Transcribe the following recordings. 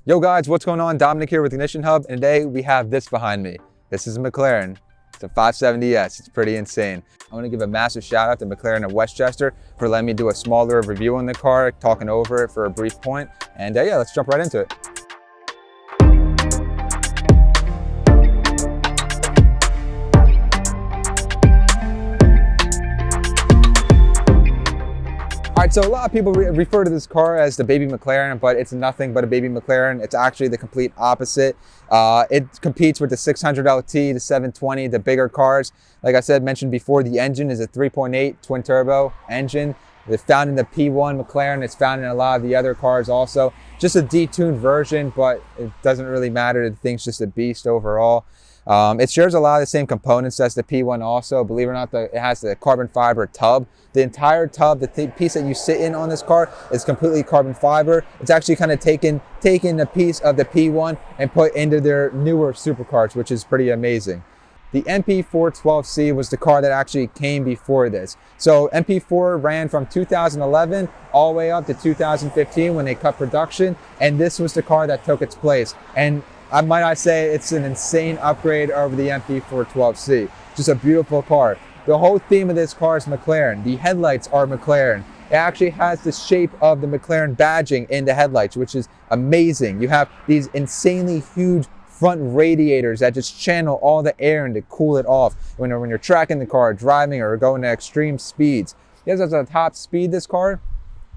Yo guys, what's going on? Dominic here with Ignition Hub, and today we have this behind me. This is a McLaren. It's a 570S. It's pretty insane. I want to give a massive shout out to McLaren of Westchester for letting me do a smaller review on the car, talking over it for a brief point. And yeah, let's jump right into it. All right, so a lot of people refer to this car as the baby McLaren, but it's nothing but a baby McLaren. It's actually the complete opposite. It competes with the 600 LT, the 720, the bigger cars. Like I said, mentioned before, the engine is a 3.8 twin turbo engine. It's found in the P1 McLaren. It's found in a lot of the other cars also. Just a detuned version, but it doesn't really matter. The thing's just a beast overall. It shares a lot of the same components as the P1 also. Believe it or not, it has the carbon fiber tub. The entire tub, the piece that you sit in on this car is completely carbon fiber. It's actually kind of taken a piece of the P1 and put into their newer supercars, which is pretty amazing. The MP412C was the car that actually came before this. So MP4 ran from 2011 all the way up to 2015 when they cut production, and this was the car that took its place. And might I say, it's an insane upgrade over the MP412C. Just a beautiful car. The whole theme of this car is McLaren. The headlights are McLaren. It actually has the shape of the McLaren badging in the headlights, which is amazing. You have these insanely huge front radiators that just channel all the air and to cool it off when you're tracking the car, driving, or going to extreme speeds. It has a top speed, this car,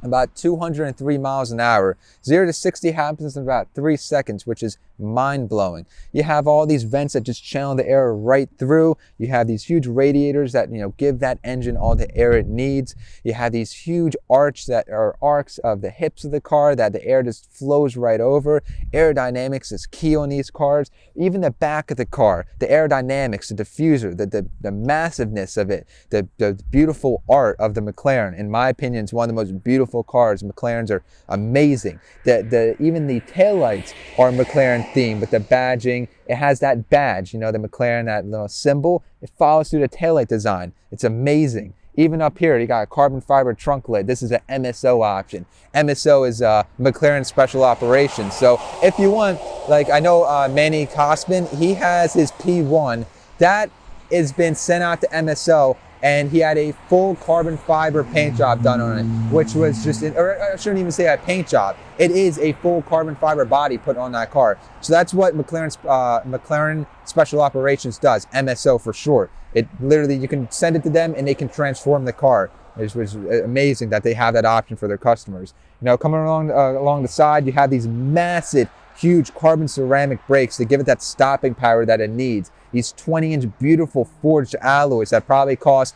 about 203 miles an hour. 0 to 60 happens in about 3 seconds, which is mind-blowing. You have all these vents that just channel the air right through. You have these huge radiators that give that engine all the air it needs. You have these huge arcs of the hips of the car that the air just flows right over. Aerodynamics is key on these cars. Even the back of the car, the aerodynamics, the diffuser, the massiveness of it, the beautiful art of the McLaren. In my opinion, it's one of the most beautiful cars. McLarens are amazing. Even the taillights are McLaren theme with the badging. It has that badge, the McLaren, that little symbol. It follows through the taillight design. It's amazing. Even up here, you got a carbon fiber trunk lid. This is an MSO option. MSO is McLaren Special Operations. So if you want, like I know Manny Kosman, he has his P1. That has been sent out to MSO, and he had a full carbon fiber paint job done on it, which was or I shouldn't even say a paint job. It is a full carbon fiber body put on that car. So that's what McLaren Special Operations does, MSO for short. It literally, you can send it to them and they can transform the car. It was amazing that they have that option for their customers. Coming along the side, you have these massive, huge carbon ceramic brakes to give it that stopping power that it needs. These 20-inch beautiful forged alloys that probably cost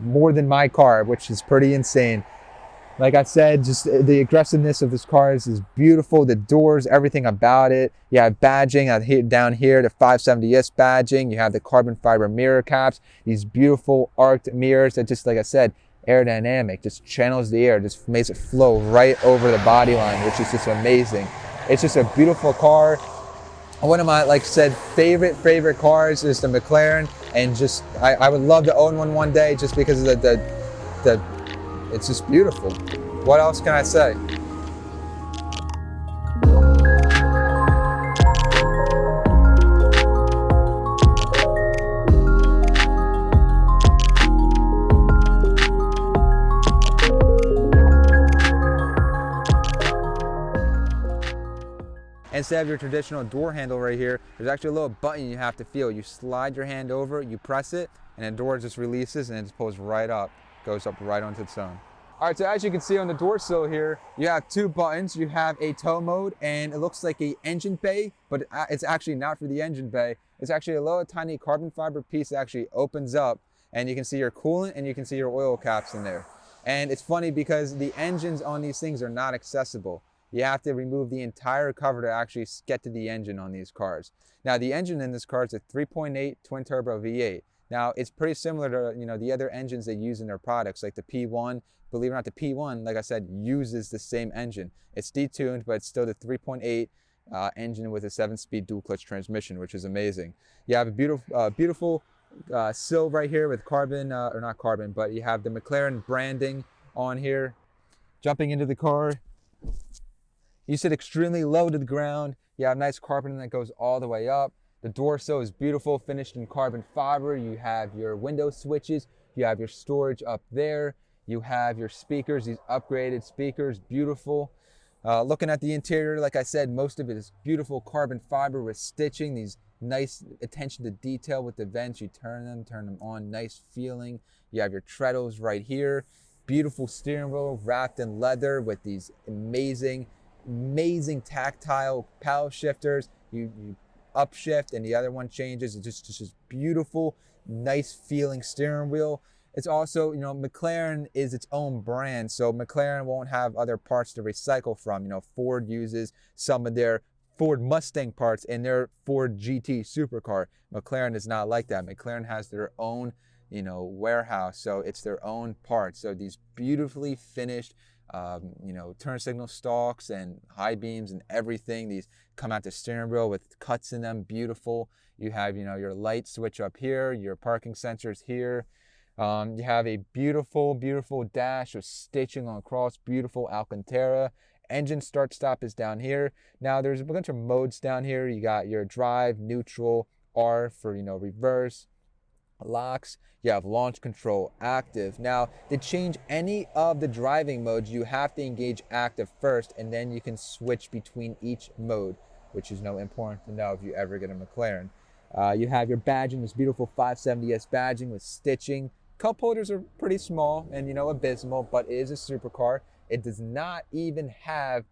more than my car, which is pretty insane. Like I said, just the aggressiveness of this car is beautiful. The doors, everything about it. You have badging down here, the 570S badging. You have the carbon fiber mirror caps, these beautiful arced mirrors that just, like I said, aerodynamic, just channels the air, just makes it flow right over the body line, which is just amazing. It's just a beautiful car. One of my, like I said, favorite cars is the McLaren, and just I would love to own one day just because of it's just beautiful. What else can I say? Instead of your traditional door handle right here, there's actually a little button you have to feel. You slide your hand over, you press it, and the door just releases and it just pulls right up, goes up right onto its own. All right, so as you can see on the door sill here, you have 2 buttons. You have a tow mode, and it looks like a engine bay, but it's actually not for the engine bay. It's actually a little tiny carbon fiber piece that actually opens up, and you can see your coolant and you can see your oil caps in there. And it's funny because the engines on these things are not accessible. You have to remove the entire cover to actually get to the engine on these cars. Now, the engine in this car is a 3.8 twin turbo V8. Now, it's pretty similar to the other engines they use in their products, like the P1. Believe it or not, the P1, like I said, uses the same engine. It's detuned, but it's still the 3.8 engine with a 7-speed dual clutch transmission, which is amazing. You have a beautiful sill right here with carbon, or not carbon, but you have the McLaren branding on here. Jumping into the car, You sit extremely low to the ground. You have nice carpeting that goes all the way up. The door sill is beautiful, finished in carbon fiber. You have your window switches. You have your storage up there. You have your speakers, these upgraded speakers, beautiful. Looking at the interior, like I said, most of it is beautiful carbon fiber with stitching, these nice attention to detail with the vents. You turn them on, nice feeling. You have your treadles right here. Beautiful steering wheel wrapped in leather with these amazing tactile paddle shifters. You upshift and the other one changes. It's just beautiful, nice feeling steering wheel. It's also, McLaren is its own brand, so McLaren won't have other parts to recycle from. Ford uses some of their Ford Mustang parts in their Ford GT supercar. McLaren is not like that. McLaren has their own, warehouse, so it's their own parts. So these beautifully finished, turn signal stalks and high beams and everything. These come out the steering wheel with cuts in them, beautiful. You have, your light switch up here, your parking sensors here. You have a beautiful dash with stitching on across, beautiful Alcantara. Engine start stop is down here. Now there's a bunch of modes down here. You got your drive, neutral, R for, reverse, locks. You have launch control, active. Now to change any of the driving modes, you have to engage active first, and then you can switch between each mode, which is important to know if you ever get a McLaren. You have your badging, this beautiful 570S badging with stitching. Cup holders are pretty small and, abysmal, but it is a supercar. It does not even have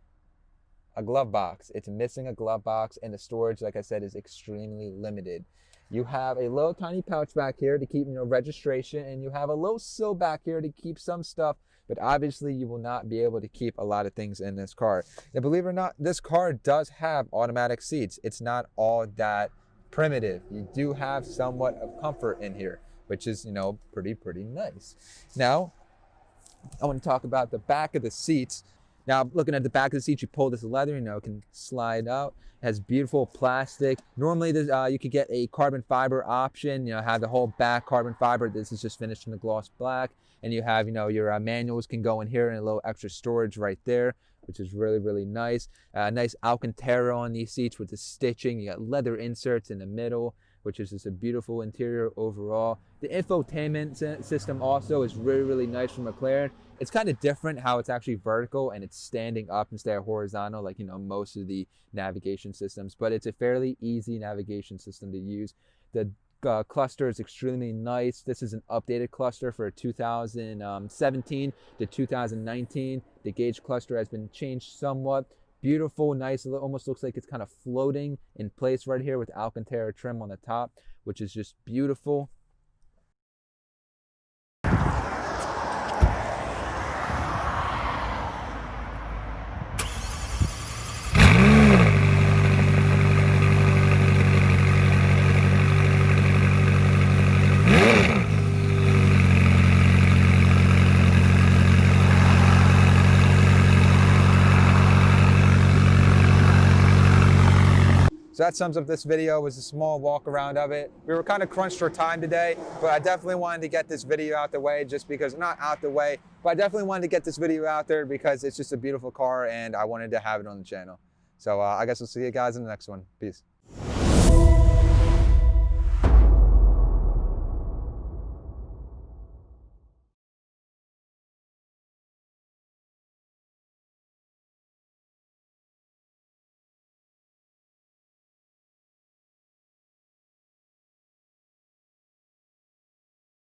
a glove box. It's missing a glove box, and the storage, like I said, is extremely limited. You have a little tiny pouch back here to keep, registration, and you have a little sill back here to keep some stuff, but obviously you will not be able to keep a lot of things in this car. Now, believe it or not, this car does have automatic seats. It's not all that primitive. You do have somewhat of comfort in here, which is, pretty nice. Now, I want to talk about the back of the seats. Now, looking at the back of the seat, you pull this leather, it can slide out. It has beautiful plastic. Normally, this, you could get a carbon fiber option, have the whole back carbon fiber. This is just finished in the gloss black. And you have, your manuals can go in here and a little extra storage right there, which is really nice. Nice Alcantara on these seats with the stitching. You got leather inserts in the middle, which is just a beautiful interior overall. The infotainment system also is really nice from McLaren. It's kind of different how it's actually vertical and it's standing up instead of horizontal, like, most of the navigation systems, but it's a fairly easy navigation system to use. The cluster is extremely nice. This is an updated cluster for 2017 to 2019. The gauge cluster has been changed somewhat. Beautiful, nice, it almost looks like it's kind of floating in place right here with Alcantara trim on the top, which is just beautiful. So that sums up this video. It was a small walk around of it. We were kind of crunched for time today, but I definitely wanted to get this video out the way just because, not out the way, but I definitely wanted to get this video out there because it's just a beautiful car and I wanted to have it on the channel. So I guess we'll see you guys in the next one. Peace.